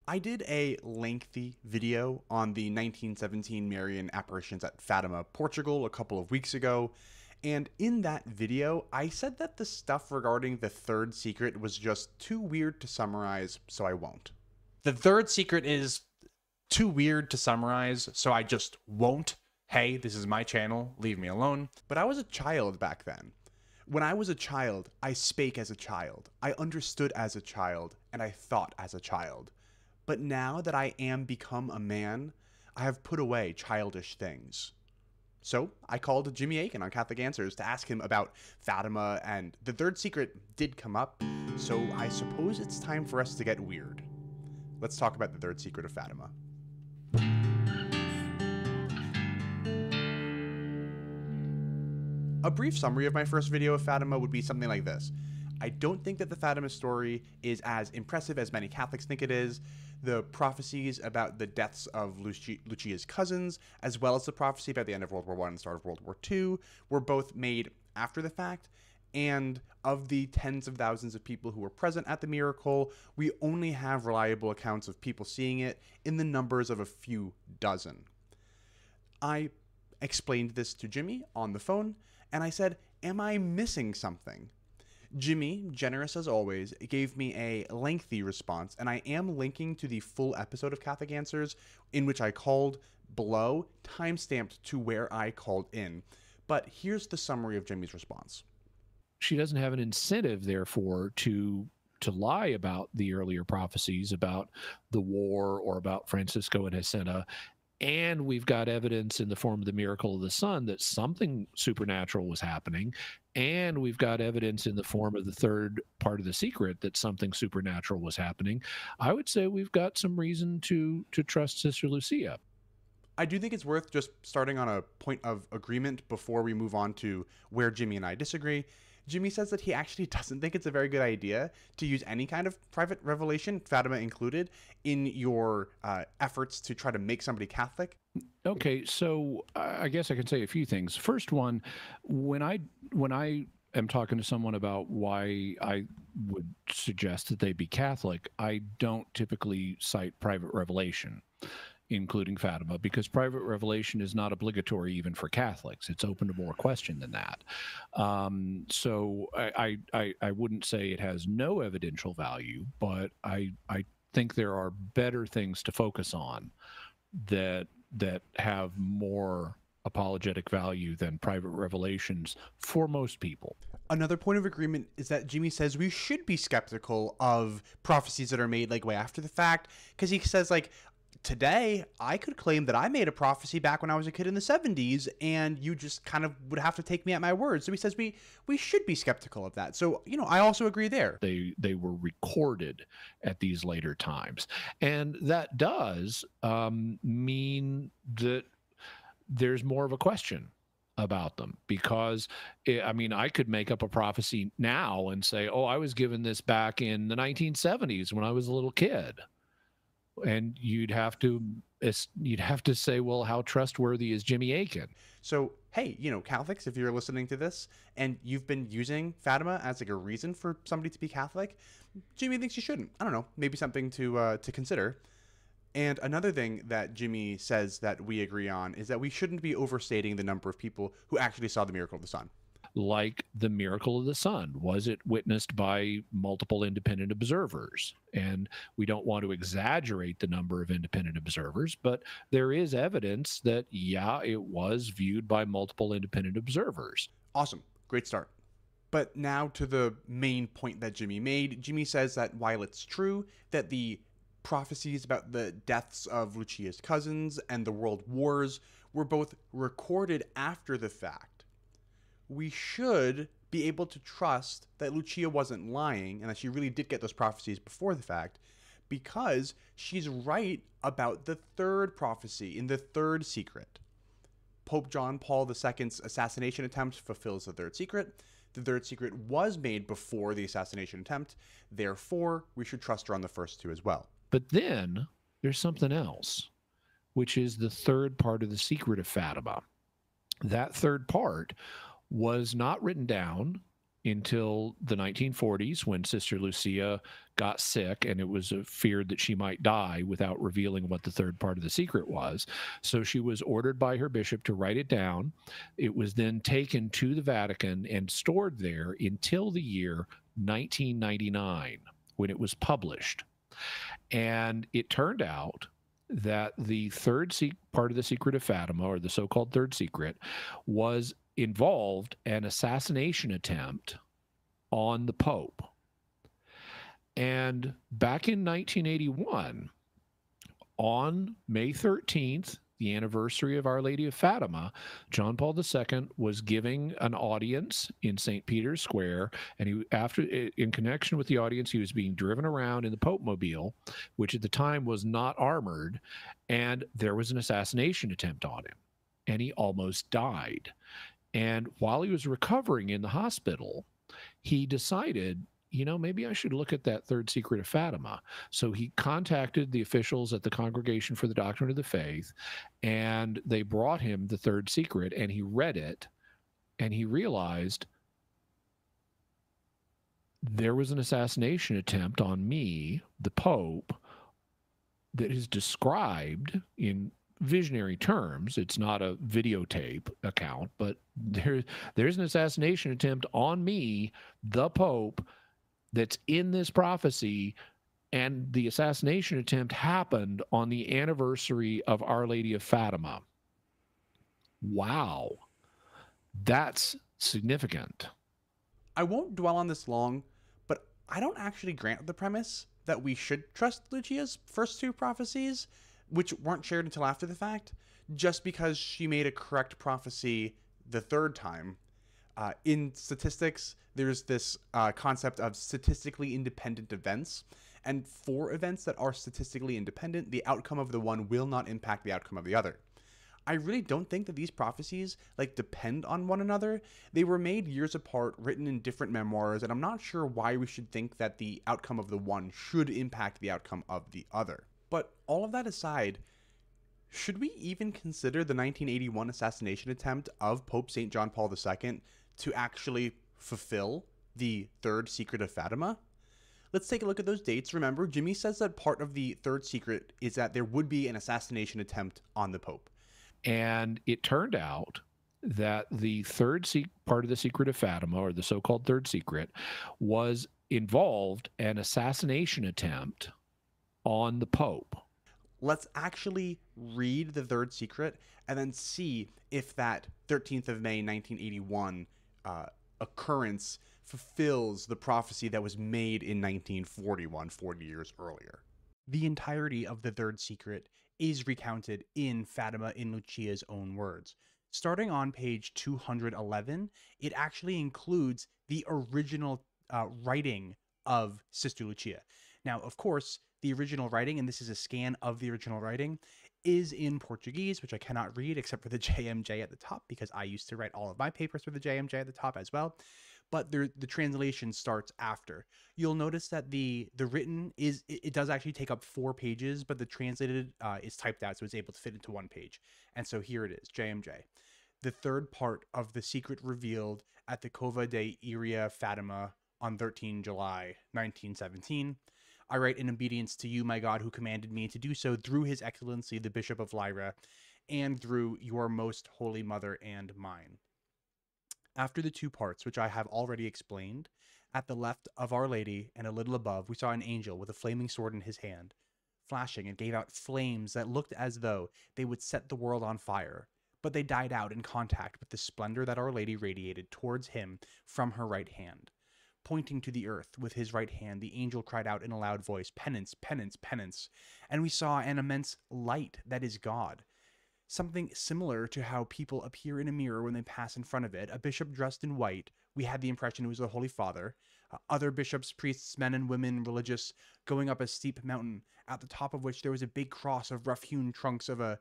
I did a lengthy video on the 1917 Marian apparitions at Fatima, Portugal, a couple of weeks ago. And in that video, I said that the stuff regarding the third secret was just too weird to summarize, so I won't. The third secret is too weird to summarize, so I just won't. Hey, this is my channel. Leave me alone. But I was a child back then. When I was a child, I spake as a child, I understood as a child, and I thought as a child. But now that I am become a man, I have put away childish things. So I called Jimmy Akin on Catholic Answers to ask him about Fatima, and the third secret did come up, so I suppose it's time for us to get weird. Let's talk about the third secret of Fatima. A brief summary of my first video of Fatima would be something like this. I don't think that the Fatima story is as impressive as many Catholics think it is. The prophecies about the deaths of Lucia's cousins, as well as the prophecy about the end of World War I and the start of World War II, were both made after the fact. And of the tens of thousands of people who were present at the miracle, we only have reliable accounts of people seeing it in the numbers of a few dozen. I explained this to Jimmy on the phone, and I said, am I missing something? Jimmy, generous as always, gave me a lengthy response, and I am linking to the full episode of Catholic Answers in which I called below, timestamped to where I called in. But here's the summary of Jimmy's response. She doesn't have an incentive, therefore, to lie about the earlier prophecies about the war or about Francisco and Jacinta. And we've got evidence in the form of the miracle of the sun that something supernatural was happening. And we've got evidence in the form of the third part of the secret that something supernatural was happening. I would say we've got some reason to trust Sister Lucia. I do think it's worth just starting on a point of agreement before we move on to where Jimmy and I disagree. Jimmy says that he actually doesn't think it's a very good idea to use any kind of private revelation, Fatima included, in your efforts to try to make somebody Catholic. Okay, so I guess I can say a few things. First one, when I am talking to someone about why I would suggest that they be Catholic, I don't typically cite private revelation, including Fatima, because private revelation is not obligatory even for Catholics. It's open to more question than that. So I wouldn't say it has no evidential value, but I think there are better things to focus on that have more apologetic value than private revelations for most people. Another point of agreement is that Jimmy says we should be skeptical of prophecies that are made like way after the fact, because he says, like, today I could claim that I made a prophecy back when I was a kid in the 70s, and you just kind of would have to take me at my word. So he says we should be skeptical of that. So, you know, I also agree there. They were recorded at these later times, and that does mean that there's more of a question about them, because I mean, I could make up a prophecy now and say, oh, I was given this back in the 1970s when I was a little kid. And you'd have to say, well, how trustworthy is Jimmy Akin? So, hey, you know, Catholics, if you're listening to this and you've been using Fatima as like a reason for somebody to be Catholic, Jimmy thinks you shouldn't. I don't know, maybe something to consider. And another thing that Jimmy says that we agree on is that we shouldn't be overstating the number of people who actually saw the miracle of the sun. Like the miracle of the sun, was it witnessed by multiple independent observers? And we don't want to exaggerate the number of independent observers, but there is evidence that, yeah, it was viewed by multiple independent observers. Awesome. Great start. But now to the main point that Jimmy made. Jimmy says that while it's true that the prophecies about the deaths of Lucia's cousins and the world wars were both recorded after the fact, we should be able to trust that Lucia wasn't lying and that she really did get those prophecies before the fact, because she's right about the third prophecy in the third secret. Pope John Paul II's assassination attempt fulfills the third secret. The third secret was made before the assassination attempt. Therefore, we should trust her on the first two as well. But then there's something else, which is the third part of the secret of Fatima. That third part was not written down, until the 1940s when Sister Lucia got sick, and it was feared that she might die without revealing what the third part of the secret was. So she was ordered by her bishop to write it down. It was then taken to the Vatican and stored there until the year 1999 when it was published. And it turned out that the third part of the Secret of Fatima, or the so-called Third Secret, involved an assassination attempt on the Pope. And back in 1981, on May 13th, the anniversary of Our Lady of Fatima, John Paul II was giving an audience in St. Peter's Square, and in connection with the audience, he was being driven around in the Pope Mobile, which at the time was not armored, and there was an assassination attempt on him, and he almost died. And while he was recovering in the hospital, he decided, maybe I should look at that Third Secret of Fatima. So he contacted the officials at the Congregation for the Doctrine of the Faith, and they brought him the Third Secret, and he read it, and he realized there was an assassination attempt on me, the Pope, that is described in visionary terms. It's not a videotape account, but there's an assassination attempt on me, the Pope, that's in this prophecy, and the assassination attempt happened on the anniversary of Our Lady of Fatima. Wow. That's significant. I won't dwell on this long, but I don't actually grant the premise that we should trust Lucia's first two prophecies, which weren't shared until after the fact, just because she made a correct prophecy the third time. In statistics, there's this concept of statistically independent events. And for events that are statistically independent, the outcome of the one will not impact the outcome of the other. I really don't think that these prophecies depend on one another. They were made years apart, written in different memoirs, and I'm not sure why we should think that the outcome of the one should impact the outcome of the other. But all of that aside, should we even consider the 1981 assassination attempt of Pope St. John Paul II to actually fulfill the Third Secret of Fatima? Let's take a look at those dates. Remember, Jimmy says that part of the Third Secret is that there would be an assassination attempt on the Pope. And it turned out that the third part of the Secret of Fatima, or the so-called Third Secret, involved an assassination attempt on the Pope. Let's actually read the Third Secret and then see if that 13th of May 1981 occurrence fulfills the prophecy that was made in 1941, 40 years earlier. The entirety of the Third Secret is recounted in Fatima in Lucia's own words. Starting on page 211, it actually includes the original writing of Sister Lucia. Now, of course, the original writing, and this is a scan of the original writing, is in Portuguese, which I cannot read except for the JMJ at the top, because I used to write all of my papers with the JMJ at the top as well. But the translation starts after. You'll notice that the written it does actually take up 4 pages, but the translated is typed out, so it's able to fit into 1 page. And so here it is, JMJ. The third part of the secret revealed at the Cova de Iria Fatima on 13 July 1917. I write in obedience to you, my God, who commanded me to do so through His Excellency, the Bishop of Lyra, and through your most holy mother and mine. After the 2 parts, which I have already explained, at the left of Our Lady and a little above, we saw an angel with a flaming sword in his hand, flashing and gave out flames that looked as though they would set the world on fire, but they died out in contact with the splendor that Our Lady radiated towards him from her right hand. Pointing to the earth with his right hand, the angel cried out in a loud voice, "Penance, penance, penance." And we saw an immense light that is God. Something similar to how people appear in a mirror when they pass in front of it. A bishop dressed in white. We had the impression it was the Holy Father. Other bishops, priests, men and women, religious, going up a steep mountain, at the top of which there was a big cross of rough-hewn trunks of a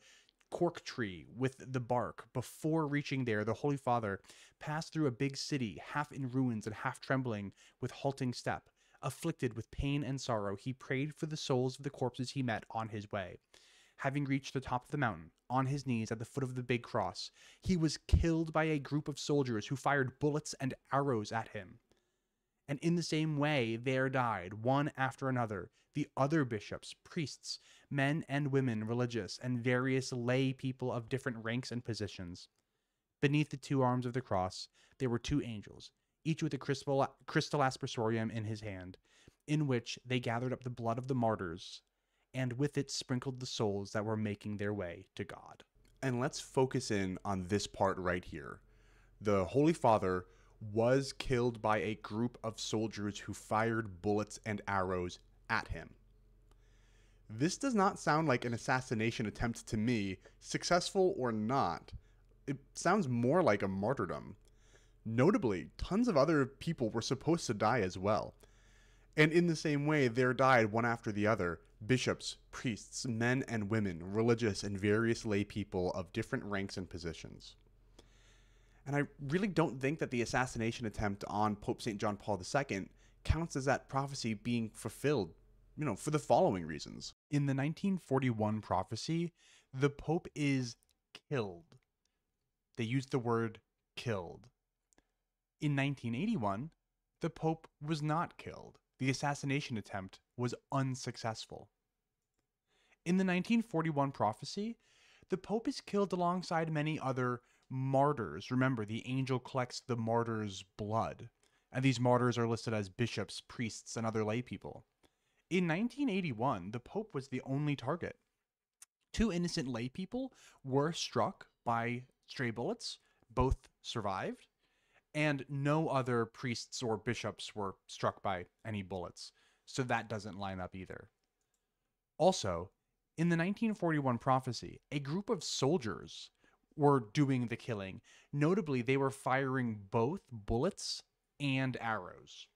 cork tree with the bark. Before reaching there, the Holy Father passed through a big city, half in ruins and half trembling with halting step. Afflicted with pain and sorrow, he prayed for the souls of the corpses he met on his way. Having reached the top of the mountain, on his knees at the foot of the big cross, he was killed by a group of soldiers who fired bullets and arrows at him. And in the same way, there died, one after another, the other bishops, priests, men and women, religious, and various lay people of different ranks and positions. Beneath the two arms of the cross, there were two angels, each with a crystal aspersorium in his hand, in which they gathered up the blood of the martyrs, and with it sprinkled the souls that were making their way to God. And let's focus in on this part right here. The Holy Father was killed by a group of soldiers who fired bullets and arrows at him. This does not sound like an assassination attempt to me, successful or not. It sounds more like a martyrdom. Notably, tons of other people were supposed to die as well. And in the same way, there died one after the other, bishops, priests, men and women, religious and various lay people of different ranks and positions. And I really don't think that the assassination attempt on Pope St. John Paul II counts as that prophecy being fulfilled, for the following reasons. In the 1941 prophecy, the Pope is killed. They used the word killed. In 1981, the Pope was not killed. The assassination attempt was unsuccessful. In the 1941 prophecy, the Pope is killed alongside many other martyrs. Remember, the angel collects the martyrs' blood, and these martyrs are listed as bishops, priests, and other lay people. In 1981, the Pope was the only target. Two innocent lay people were struck by stray bullets. Both survived, and no other priests or bishops were struck by any bullets, so that doesn't line up either. Also, in the 1941 prophecy, a group of soldiers were doing the killing. Notably, they were firing both bullets and arrows.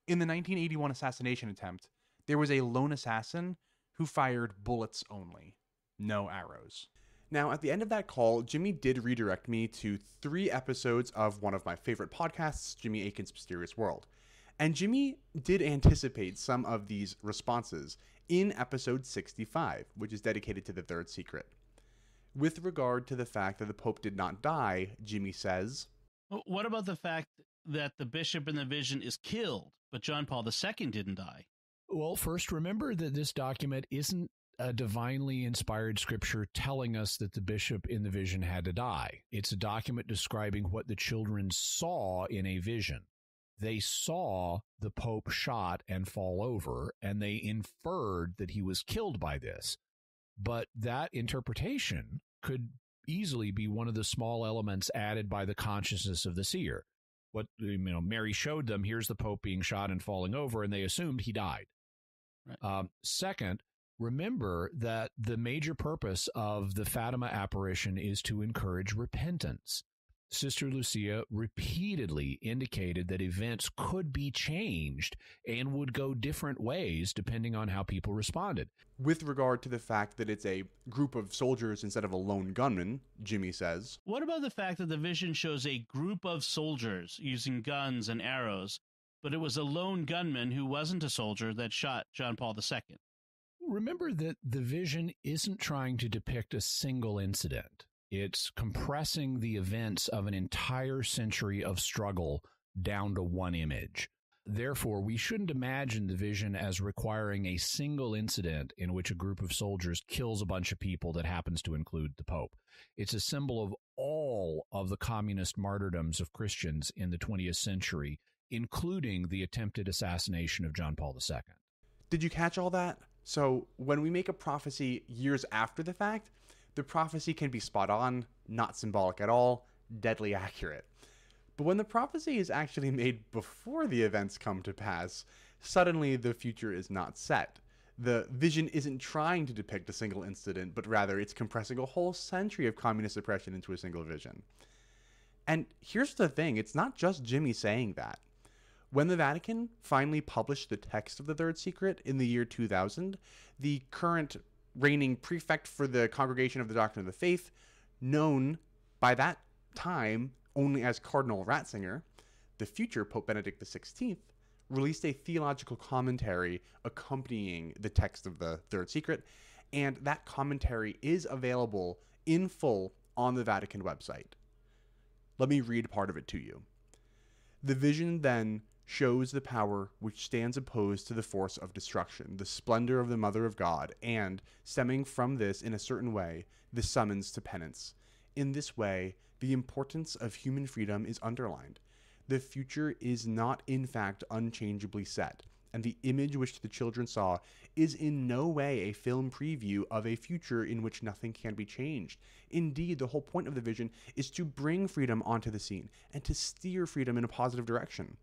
In the 1981 assassination attempt, there was a lone assassin who fired bullets only, no arrows. Now, at the end of that call, Jimmy did redirect me to 3 episodes of one of my favorite podcasts, Jimmy Akin's Mysterious World. And Jimmy did anticipate some of these responses in episode 65, which is dedicated to the Third Secret. With regard to the fact that the Pope did not die, Jimmy says, what about the fact that the bishop in the vision is killed, but John Paul II didn't die? Well, first, remember that this document isn't a divinely inspired scripture telling us that the bishop in the vision had to die. It's a document describing what the children saw in a vision. They saw the Pope shot and fall over, and they inferred that he was killed by this. But that interpretation could easily be one of the small elements added by the consciousness of the seer. What Mary showed them, here's the Pope being shot and falling over, and they assumed he died. Right. Second, remember that the major purpose of the Fatima apparition is to encourage repentance. Sister Lucia repeatedly indicated that events could be changed and would go different ways depending on how people responded. With regard to the fact that it's a group of soldiers instead of a lone gunman, Jimmy says, what about the fact that the vision shows a group of soldiers using guns and arrows, but it was a lone gunman who wasn't a soldier that shot John Paul II? Remember that the vision isn't trying to depict a single incident. It's compressing the events of an entire century of struggle down to one image. Therefore, we shouldn't imagine the vision as requiring a single incident in which a group of soldiers kills a bunch of people that happens to include the Pope. It's a symbol of all of the communist martyrdoms of Christians in the 20th century, including the attempted assassination of John Paul II. Did you catch all that? So when we make a prophecy years after the fact, the prophecy can be spot on, not symbolic at all, deadly accurate. But when the prophecy is actually made before the events come to pass, suddenly the future is not set. The vision isn't trying to depict a single incident, but rather it's compressing a whole century of communist oppression into a single vision. And here's the thing, it's not just Jimmy saying that. When the Vatican finally published the text of the Third Secret in the year 2000, the current reigning prefect for the Congregation of the Doctrine of the Faith, known by that time only as Cardinal Ratzinger, the future Pope Benedict XVI, released a theological commentary accompanying the text of the Third Secret, and that commentary is available in full on the Vatican website. Let me read part of it to you. The vision then shows the power which stands opposed to the force of destruction, the splendor of the Mother of God, and, stemming from this in a certain way, the summons to penance. In this way, the importance of human freedom is underlined. The future is not in fact unchangeably set, and the image which the children saw is in no way a film preview of a future in which nothing can be changed. Indeed, the whole point of the vision is to bring freedom onto the scene and to steer freedom in a positive direction.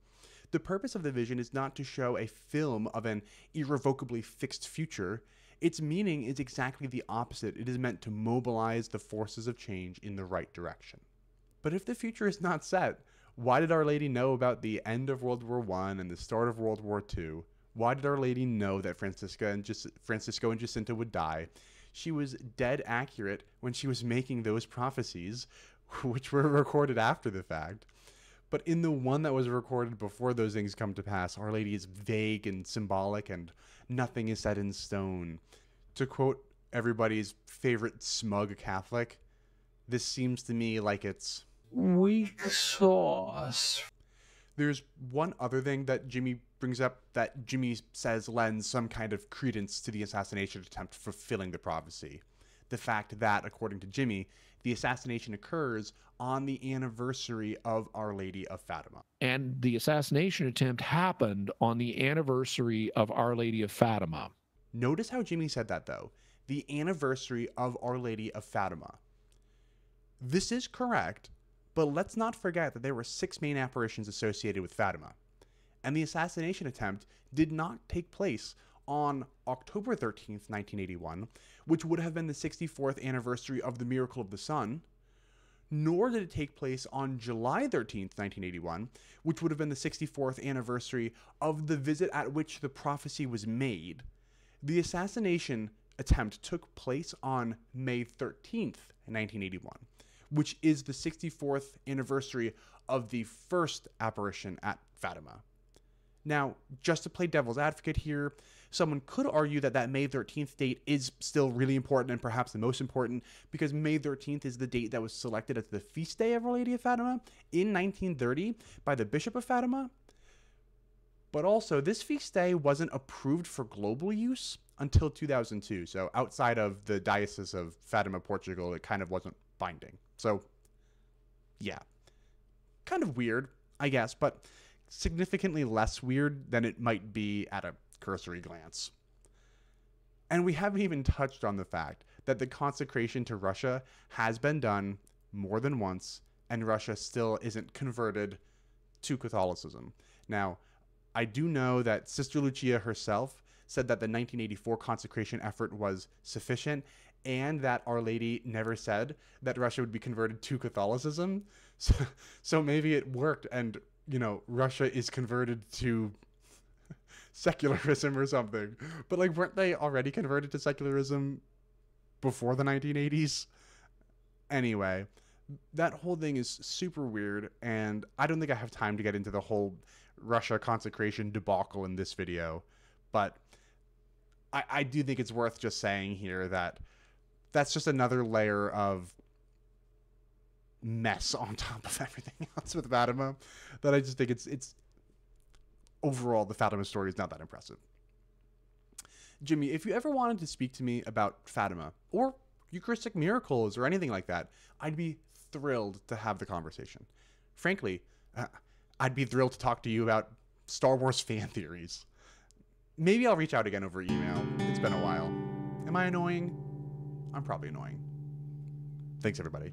The purpose of the vision is not to show a film of an irrevocably fixed future. Its meaning is exactly the opposite. It is meant to mobilize the forces of change in the right direction. But if the future is not set, why did Our Lady know about the end of World War I and the start of World War II? Why did Our Lady know that Francisco and Jacinta would die? She was dead accurate when she was making those prophecies, which were recorded after the fact. But in the one that was recorded before those things come to pass, Our Lady is vague and symbolic, and nothing is set in stone. To quote everybody's favorite smug Catholic, this seems to me like it's weak sauce. There's one other thing that Jimmy brings up that Jimmy says lends some kind of credence to the assassination attempt fulfilling the prophecy. The fact that, according to Jimmy, the assassination occurs on the anniversary of Our Lady of Fatima. And the assassination attempt happened on the anniversary of Our Lady of Fatima. Notice how Jimmy said that, though. The anniversary of Our Lady of Fatima. This is correct, but let's not forget that there were 6 main apparitions associated with Fatima. And the assassination attempt did not take place on October 13th, 1981, which would have been the 64th anniversary of the Miracle of the Sun, nor did it take place on July 13th, 1981, which would have been the 64th anniversary of the visit at which the prophecy was made. The assassination attempt took place on May 13th, 1981, which is the 64th anniversary of the first apparition at Fatima. Now, just to play devil's advocate here, someone could argue that that May 13th date is still really important and perhaps the most important because May 13th is the date that was selected as the feast day of Our Lady of Fatima in 1930 by the Bishop of Fatima. But also, this feast day wasn't approved for global use until 2002. So outside of the Diocese of Fatima, Portugal, it kind of wasn't binding. So, yeah. Kind of weird, I guess, but significantly less weird than it might be at a cursory glance. And we haven't even touched on the fact that the consecration to Russia has been done more than once, and Russia still isn't converted to Catholicism. Now, I do know that Sister Lucia herself said that the 1984 consecration effort was sufficient, and that Our Lady never said that Russia would be converted to Catholicism. So maybe it worked, and Russia is converted to secularism or something. But weren't they already converted to secularism before the 1980s? Anyway, that whole thing is super weird, and I don't think I have time to get into the whole Russia consecration debacle in this video. But I do think it's worth just saying here that that's just another layer of mess on top of everything else with Fatima, that I just think it's overall the Fatima story is not that impressive. Jimmy, if you ever wanted to speak to me about Fatima or Eucharistic miracles or anything like that, I'd be thrilled to have the conversation. Frankly, I'd be thrilled to talk to you about Star Wars fan theories. Maybe I'll reach out again over email. It's been a while. Am I annoying? I'm probably annoying. Thanks, everybody.